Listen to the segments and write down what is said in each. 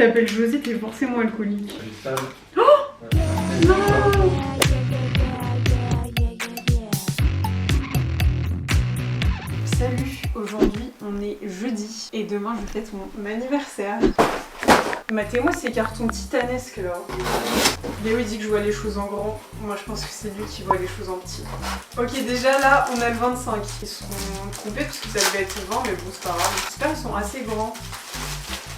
t'appelles José, t'es forcément alcoolique. Oh non. Salut, aujourd'hui on est jeudi et demain je fête mon anniversaire. Matez-moi ces cartons titanesques là. Léo il dit que je vois les choses en grand. Moi je pense que c'est lui qui voit les choses en petit. Ok, déjà là on a le 25. Ils sont trompés parce que ça devait être le 20, mais bon c'est pas grave. J'espère qu'ils sont assez grands.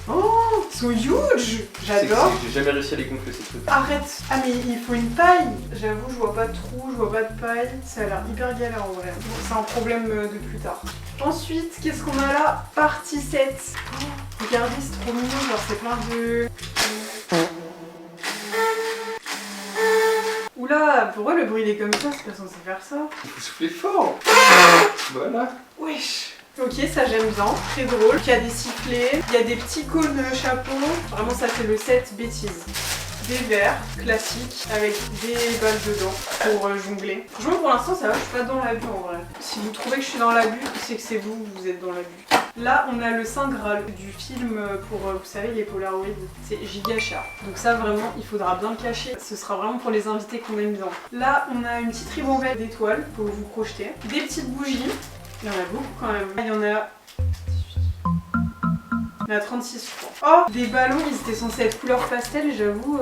Oh, ils sont huge. J'adore. J'ai jamais réussi à les gonfler ces trucs. Arrête. Ah mais il faut une paille. J'avoue je vois pas de trou, je vois pas de paille. Ça a l'air hyper galère en vrai. Bon, c'est un problème de plus tard. Ensuite, qu'est-ce qu'on a là? Partie 7. Oh, regardez, c'est trop mignon, genre c'est plein de... Oula, pourquoi le bruit il est comme ça? C'est pas censé faire ça. Il faut souffler fort. Voilà. Wesh. Ok, ça j'aime bien, très drôle. Il y a des sifflets, il y a des petits cônes chapeaux. Vraiment ça c'est le set bêtise. Des verres classiques avec des balles dedans pour jongler. Franchement pour l'instant ça va, je suis pas dans l'abus en vrai. Si vous trouvez que je suis dans l'abus, c'est que c'est vous, vous êtes dans l'abus. Là on a le Saint Graal du film pour, vous savez, les Polaroids. C'est giga cher. Donc ça vraiment, il faudra bien le cacher. Ce sera vraiment pour les invités qu'on aime bien. Là on a une petite ribambelle d'étoiles pour vous projeter. Des petites bougies. Il y en a beaucoup quand même. Il y en a... Il y en a 36 je crois. Oh, des ballons, ils étaient censés être couleur pastel, j'avoue,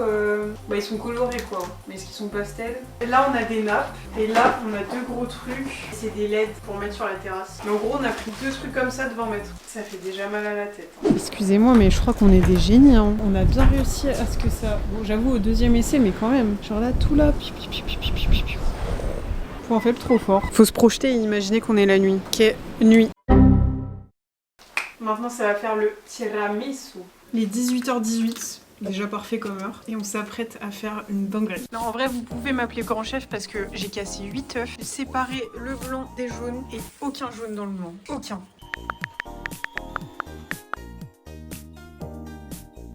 bah ils sont colorés quoi. Mais est-ce qu'ils sont pastels? Là on a des nappes, et là on a deux gros trucs. C'est des LED pour mettre sur la terrasse. Mais en gros on a pris deux trucs comme ça de 20 mètres. Ça fait déjà mal à la tête. Excusez-moi mais je crois qu'on est des génies hein. On a bien réussi à ce que ça... Bon j'avoue au deuxième essai mais quand même. Genre là tout là... Faut un faible trop fort. Faut se projeter et imaginer qu'on est la nuit. Ok, nuit. Maintenant ça va faire le tiramisu. Les 18h18, déjà parfait comme heure. Et on s'apprête à faire une dinguerie. Non en vrai vous pouvez m'appeler grand chef parce que j'ai cassé 8 œufs. J'ai séparé le blanc des jaunes et aucun jaune dans le blanc. Aucun.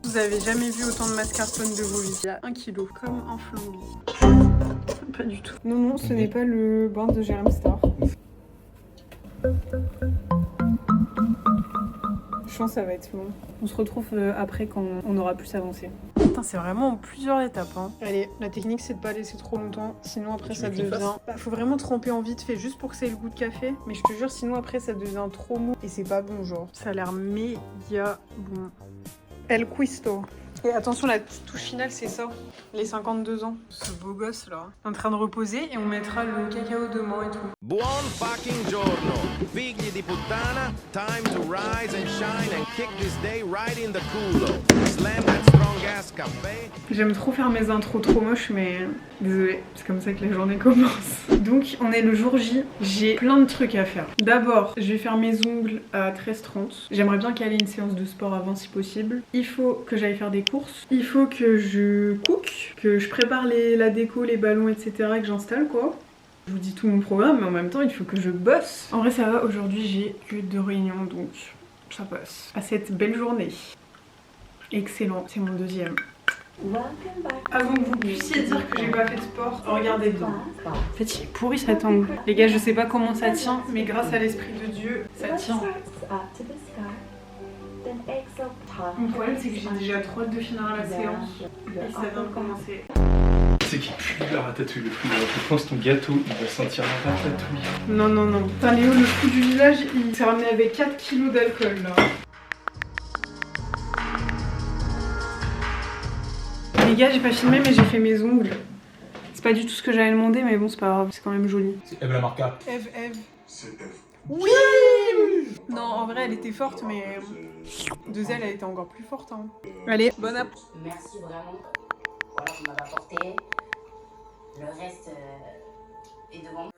Vous avez jamais vu autant de mascarpone de vos vies. Il y a 1 kilo, comme un flambi. Pas du tout. Non, non, ce n'est pas le bain de Jérém Star. Je pense que ça va être long. On se retrouve après quand on aura plus avancé. Putain, c'est vraiment en plusieurs étapes. Hein. Allez, la technique c'est de pas laisser trop longtemps, sinon après ça devient... Bah, faut vraiment tremper en vite fait juste pour que ça ait le goût de café. Mais je te jure, sinon après ça devient trop mou et c'est pas bon genre. Ça a l'air méga bon. El Quisto. Et attention, la touche finale, c'est ça. Les 52 ans. Ce beau gosse là. En train de reposer et on mettra le cacao demain et tout. Buon fucking giorno, figli di puttana, time to rise and shine and kick this day right in the culo. Slam that strong ass café. J'aime trop faire mes intros trop moches, mais désolée, c'est comme ça que la journée commence. Donc, on est le jour J. J'ai plein de trucs à faire. D'abord, je vais faire mes ongles à 13h30. J'aimerais bien caler une séance de sport avant si possible. Il faut que j'aille faire des courses. Il faut que je cook, que je prépare la déco, les ballons, etc. que j'installe quoi. Je vous dis tout mon programme, mais en même temps, il faut que je bosse. En vrai, ça va. Aujourd'hui, j'ai que 2 réunions, donc ça passe. À cette belle journée. Excellent, c'est mon deuxième. Avant que vous puissiez dire que j'ai pas fait de sport, regardez dedans. En fait, il est pourri cet angle. Les gars, je sais pas comment ça tient, mais grâce à l'esprit de Dieu, ça tient. Mon problème, c'est que j'ai déjà trop hâte de finir la séance. Et ça vient de commencer. C'est qu'il pue la ratatouille, le fruit. Je pense que ton gâteau, il va sentir la ratatouille. Non, non, non. Putain, Léo, le fou du village, il s'est ramené avec 4 kilos d'alcool là. Les gars, j'ai pas filmé, mais j'ai fait mes ongles. C'est pas du tout ce que j'allais demander, mais bon, c'est pas grave, c'est quand même joli. C'est Eve la marca. Eve. C'est Eve. Oui! Non, en vrai, elle était forte, mais de elle était encore plus forte. Hein. Allez, bonne app. Merci vraiment. Voilà, on m'avait apporté. Le reste est devant.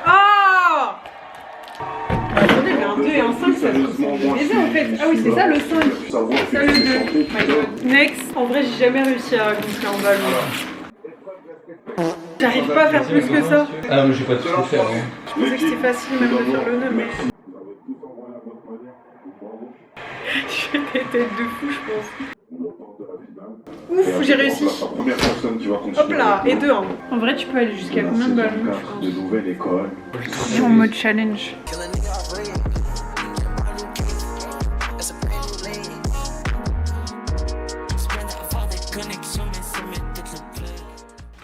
Ah! Attendez, mais un 2 et un 5, ça se ressemble déjà en fait. Ah oui, c'est ça le 5. Ça le 2. Next. En vrai, j'ai jamais réussi à gonfler en ballon. J'arrive pas à faire plus que ça. Ah, mais j'ai pas tout fait faire. Hein. Je pensais que c'était facile même de faire le nœud, mais... Je fais des têtes de fou, je pense. Ouf, j'ai réussi. Première personne, tu vas continuer. Hop là, et 2-1. En vrai, tu peux aller jusqu'à combien de ballons? De nouvelle école. Je suis en mode challenge.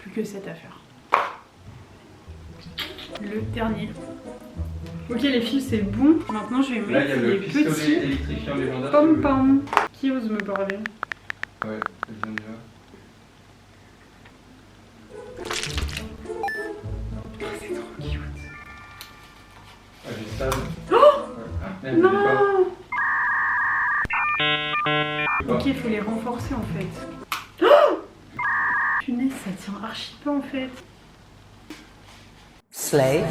Plus que 7 à faire. Le dernier. Ok les filles, c'est bon. Maintenant je vais Là, il y a mettre le les pistolet petits électrifiant légendaire. pom-pom. Qui ose me parler? Ouais, viens de là. C'est trop cute. Ah, j'ai ça. Oh ouais. Ah, non. Ok, il faut les renforcer en fait. Oh punaise, ça tient archi peu en fait. Slay.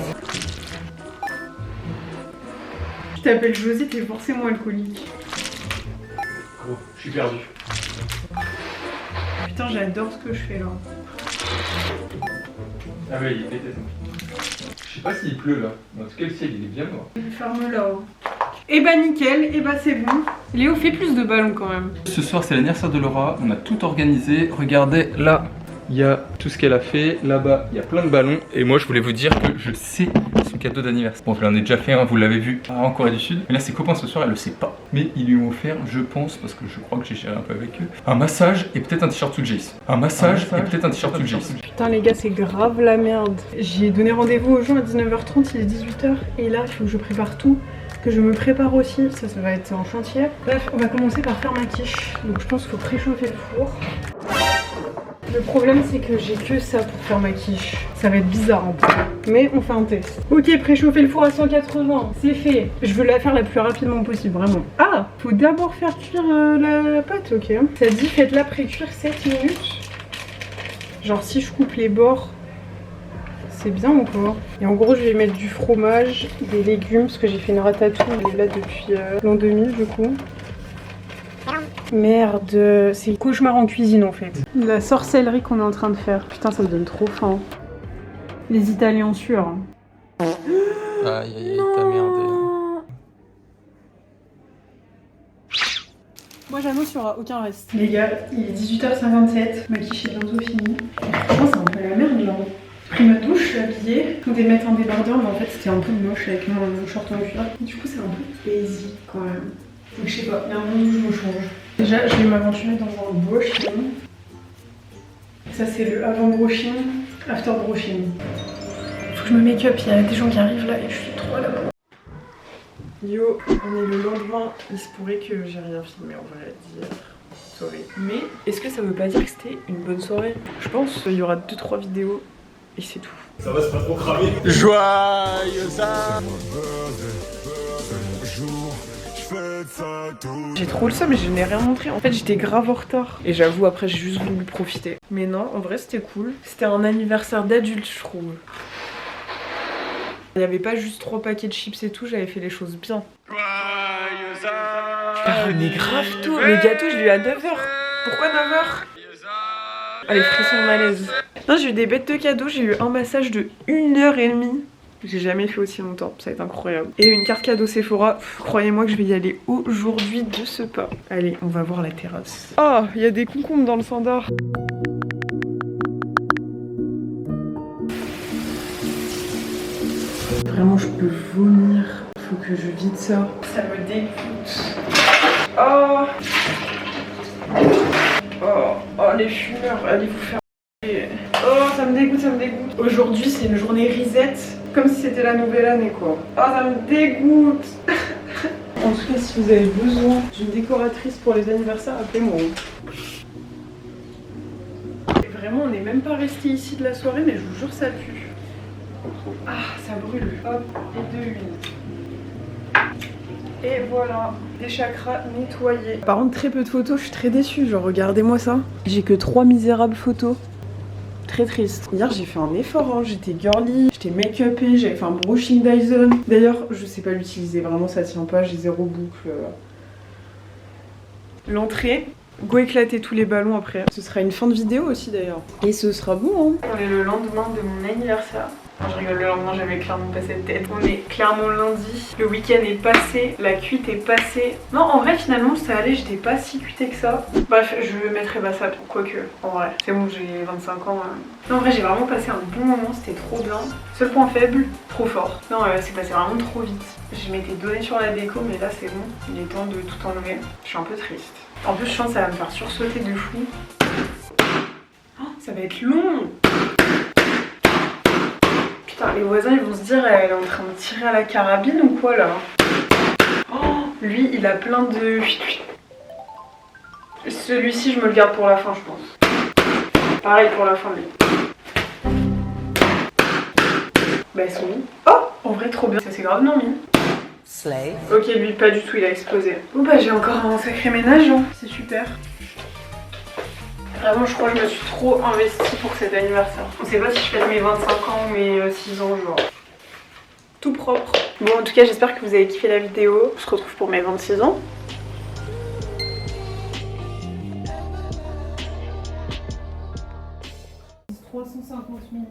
Je t'appelle José, t'es forcément alcoolique. Gros, je suis perdu. Putain, j'adore ce que je fais là. Ah ouais, il est pété. Je sais pas s'il pleut là. En tout cas, le ciel il est bien noir. Ferme là. Et bah nickel, et bah c'est bon. Léo fait plus de ballons quand même. Ce soir, c'est l'anniversaire de Laura. On a tout organisé. Regardez là. Il y a tout ce qu'elle a fait. Là-bas, il y a plein de ballons. Et moi, je voulais vous dire que je sais son cadeau d'anniversaire. Bon, je l'en ai déjà fait un, vous l'avez vu, en Corée du Sud. Mais là, ses copains ce soir, elle le sait pas. Mais ils lui ont offert, je pense, parce que je crois que j'ai géré un peu avec eux, un massage et peut-être un t-shirt to Jace. Un massage et peut-être un t-shirt to Jace. Putain les gars, c'est grave la merde. J'ai donné rendez-vous aux gens à 19h30, il est 18h. Et là, il faut que je prépare tout. Que je me prépare aussi, ça va être en chantier. Bref, on va commencer par faire ma quiche. Donc je pense qu'il faut préchauffer le four. Le problème c'est que j'ai que ça pour faire ma quiche. Ça va être bizarre un peu. Mais on fait un test. Ok, préchauffer le four à 180, c'est fait. Je veux la faire la plus rapidement possible, vraiment. Ah, faut d'abord faire cuire la pâte, ok. Ça dit faites-la pré-cuire 7 minutes. Genre si je coupe les bords, c'est bien ou quoi? Et en gros je vais mettre du fromage, des légumes, parce que j'ai fait une ratatouille là depuis l'an 2000 du coup. Merde, c'est le cauchemar en cuisine en fait. La sorcellerie qu'on est en train de faire. Putain, ça me donne trop faim. Les Italiens sûrs. Aïe aïe aïe, t'as merdé. Moi j'annonce qu'il n'y aura aucun reste. Les gars, il est 18h57, ma quiche est bientôt finie. Franchement, c'est un peu la merde là. J'ai pris ma douche, je suis habillée. Je voulais mettre un débardeur, mais en fait c'était un peu moche avec mon short en cuir. Du coup, c'est un peu basique quand même. Donc je sais pas, il y a un moment où je me change. Déjà, je vais m'aventurer dans un brushing. Ça, c'est le avant brushing, after brushing. Faut que je me make up, il y a des gens qui arrivent là et je suis trop là. Yo, on est le lendemain. Il se pourrait que j'ai rien filmé en vrai d'hier soirée. Mais est-ce que ça veut pas dire que c'était une bonne soirée? Je pense qu'il y aura 2-3 vidéos et c'est tout. Ça va, c'est pas trop cramé. Joyeux J'ai trop le seum mais je n'ai rien montré. En fait j'étais grave en retard. Et j'avoue après j'ai juste voulu profiter. Mais non, en vrai c'était cool. C'était un anniversaire d'adulte je trouve. Il n'y avait pas juste 3 paquets de chips et tout, j'avais fait les choses bien. Ah mais grave tôt. Le gâteau je l'ai eu à 9h. Pourquoi 9h? Allez, frisson de malaise. Non, j'ai eu des bêtes de cadeaux, j'ai eu un massage de 1h30. J'ai jamais fait aussi longtemps, ça va être incroyable. Et une carte cadeau Sephora, croyez-moi que je vais y aller aujourd'hui de ce pas. Allez, on va voir la terrasse. Oh, il y a des concombres dans le standard. Vraiment, je peux vomir. Faut que je vide ça. Ça me dégoûte. Oh, les fumeurs, allez vous faire. Oh, ça me dégoûte, ça me dégoûte. Aujourd'hui, c'est une journée reset, comme si c'était la nouvelle année, quoi. Oh, ça me dégoûte. En tout cas, si vous avez besoin d'une décoratrice pour les anniversaires, appelez-moi. Et vraiment, on n'est même pas resté ici de la soirée, mais je vous jure, ça pue. Ah, ça brûle. Hop, et de l'huile. Et voilà, des chakras nettoyés. Par contre, très peu de photos, je suis très déçue. Genre, regardez-moi ça. J'ai que 3 misérables photos. Très triste. Hier, j'ai fait un effort, hein. J'étais girly, j'étais make-upée, j'avais fait un brushing Dyson. D'ailleurs, je sais pas l'utiliser, vraiment ça tient pas, j'ai 0 boucle. L'entrée, go éclater tous les ballons après. Ce sera une fin de vidéo aussi d'ailleurs. Et ce sera bon, hein. On est le lendemain de mon anniversaire. Non, je rigole, le lendemain j'avais clairement pas cette tête. On est clairement lundi, le week-end est passé, la cuite est passée. Non, en vrai finalement ça allait, j'étais pas si cuitée que ça. Bref, je mettrai pas ça, quoique, en vrai. C'est bon, j'ai 25 ans. Non, en vrai j'ai vraiment passé un bon moment, c'était trop bien. Seul point faible, trop fort. Non, c'est passé vraiment trop vite. Je m'étais donné sur la déco, mais là c'est bon, il est temps de tout enlever. Je suis un peu triste. En plus je pense que ça va me faire sursauter de fou. Oh, ça va être long. Putain, les voisins ils vont se dire elle est en train de tirer à la carabine ou quoi là. Oh, lui il a plein de... Celui-ci je me le garde pour la fin je pense. Pareil pour la fin lui. Bah ils sont mis. Oh, en vrai trop bien. Ça c'est grave non mis. Slave. Ok, lui pas du tout, il a explosé. Bon bah j'ai encore un sacré ménage, hein. C'est super. Vraiment je crois que je me suis trop investie pour cet anniversaire. On sait pas si je fête mes 25 ans ou mes 6 ans genre. Tout propre. Bon en tout cas j'espère que vous avez kiffé la vidéo. On se retrouve pour mes 26 ans. « 350 ml.